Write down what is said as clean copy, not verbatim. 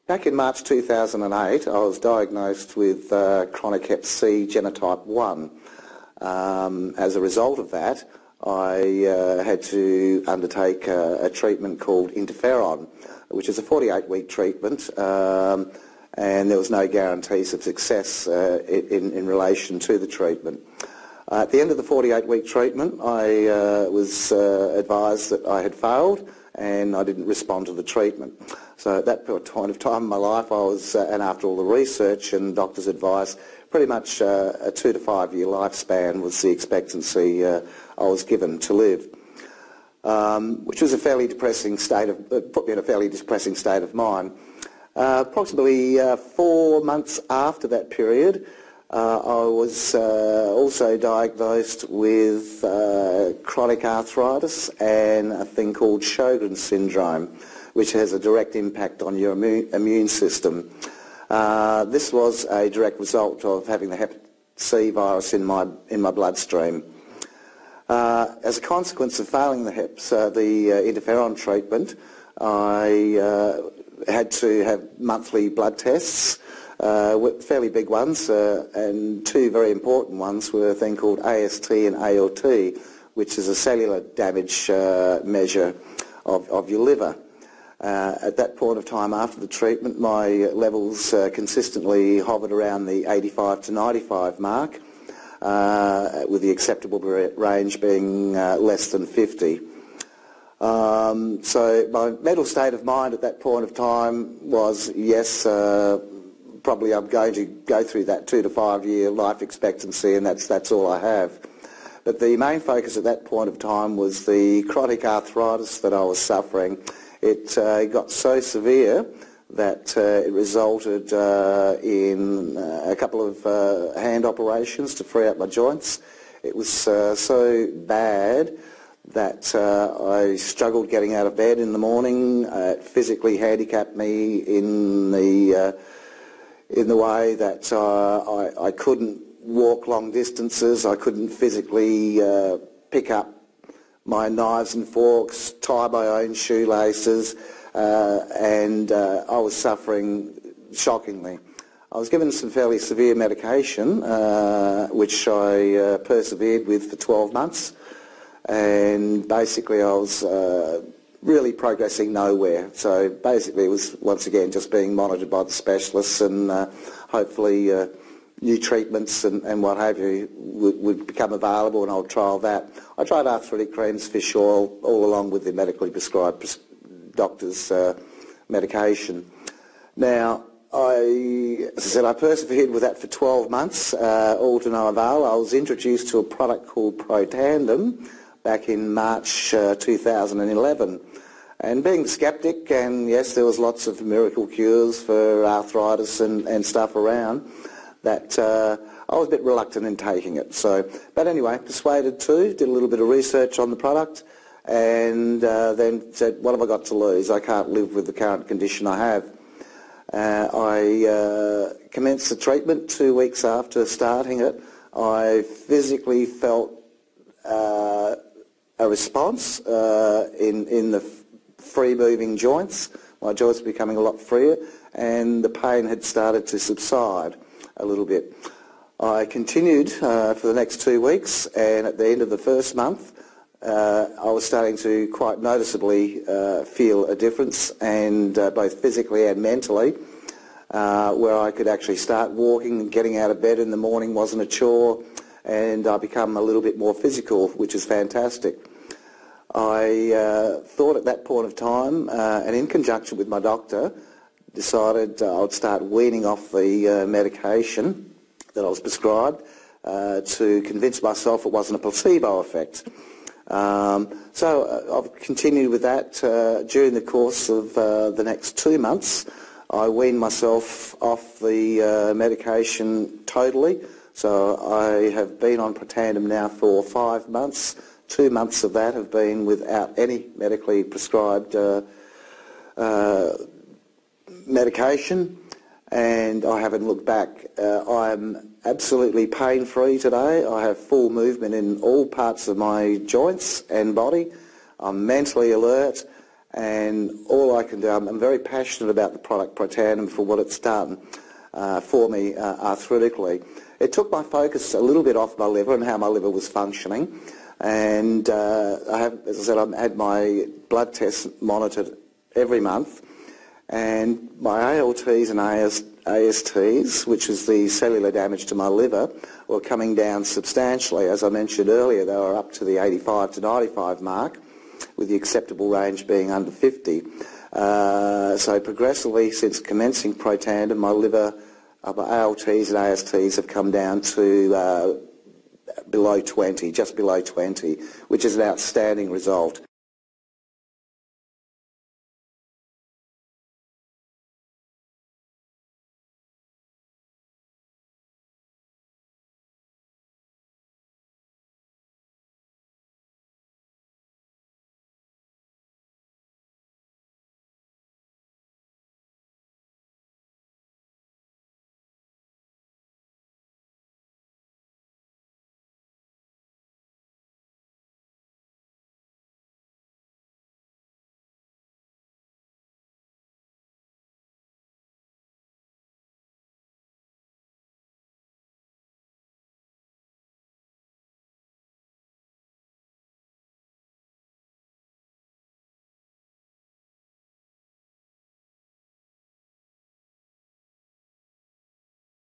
Back in March 2008, I was diagnosed with chronic Hep C genotype 1. As a result of that, I had to undertake a treatment called interferon, which is a 48-week treatment, and there was no guarantees of success in relation to the treatment. At the end of the 48-week treatment, I was advised that I had failed and I didn't respond to the treatment. So at that point of time in my life, I was, and after all the research and doctor's advice, pretty much a 2 to 5 year lifespan was the expectancy I was given to live, which was a fairly depressing state of, put me in a fairly depressing state of mind. Approximately 4 months after that period, I was also diagnosed with chronic arthritis and a thing called Sjogren's syndrome, which has a direct impact on your immune system. This was a direct result of having the Hep C virus in my bloodstream. As a consequence of failing the interferon treatment, I had to have monthly blood tests, fairly big ones, and two very important ones were a thing called AST and ALT, which is a cellular damage measure of your liver. At that point of time after the treatment, my levels consistently hovered around the 85 to 95 mark, with the acceptable range being less than 50. So my mental state of mind at that point of time was, yes, probably I'm going to go through that 2 to 5 year life expectancy, and that's all I have. But the main focus at that point of time was the chronic arthritis that I was suffering. It got so severe that it resulted in a couple of hand operations to free up my joints. It was so bad that I struggled getting out of bed in the morning. It physically handicapped me in the way that I couldn't walk long distances. I couldn't physically pick up my knives and forks, tie my own shoelaces, and I was suffering shockingly. I was given some fairly severe medication, which I persevered with for 12 months, and basically I was really progressing nowhere. So basically it was once again just being monitored by the specialists, and hopefully new treatments and what have you would become available, and I'll trial that. I tried arthritic creams, fish oil, all along with the medically prescribed doctor's medication. Now, as I said, I persevered with that for 12 months, all to no avail. I was introduced to a product called Protandim back in March 2011. And being sceptic, and yes, there was lots of miracle cures for arthritis and stuff around, that I was a bit reluctant in taking it. So, but anyway, persuaded to, did a little bit of research on the product, and then said, what have I got to lose? I can't live with the current condition I have. I commenced the treatment 2 weeks after starting it. I physically felt a response in the free-moving joints. My joints were becoming a lot freer, and the pain had started to subside a little bit. I continued for the next 2 weeks, and at the end of the first month I was starting to quite noticeably feel a difference, and both physically and mentally, where I could actually start walking and getting out of bed in the morning wasn't a chore, and I become a little bit more physical, which is fantastic. I thought at that point of time, and in conjunction with my doctor, decided I would start weaning off the medication that I was prescribed to convince myself it wasn't a placebo effect. So I've continued with that during the course of the next 2 months. I weaned myself off the medication totally, so I have been on Protandim now for 5 months. 2 months of that have been without any medically prescribed medication, and I haven't looked back. I'm absolutely pain-free today. I have full movement in all parts of my joints and body. I'm mentally alert, and all I can do, I'm very passionate about the product Protandim for what it's done for me arthritically. It took my focus a little bit off my liver and how my liver was functioning, and I have, as I said, I've had my blood tests monitored every month, and my ALTs and ASTs, which is the cellular damage to my liver, were coming down substantially. As I mentioned earlier, they were up to the 85 to 95 mark, with the acceptable range being under 50. So progressively, since commencing Protandim, my liver, my ALTs and ASTs have come down to below 20, just below 20, which is an outstanding result.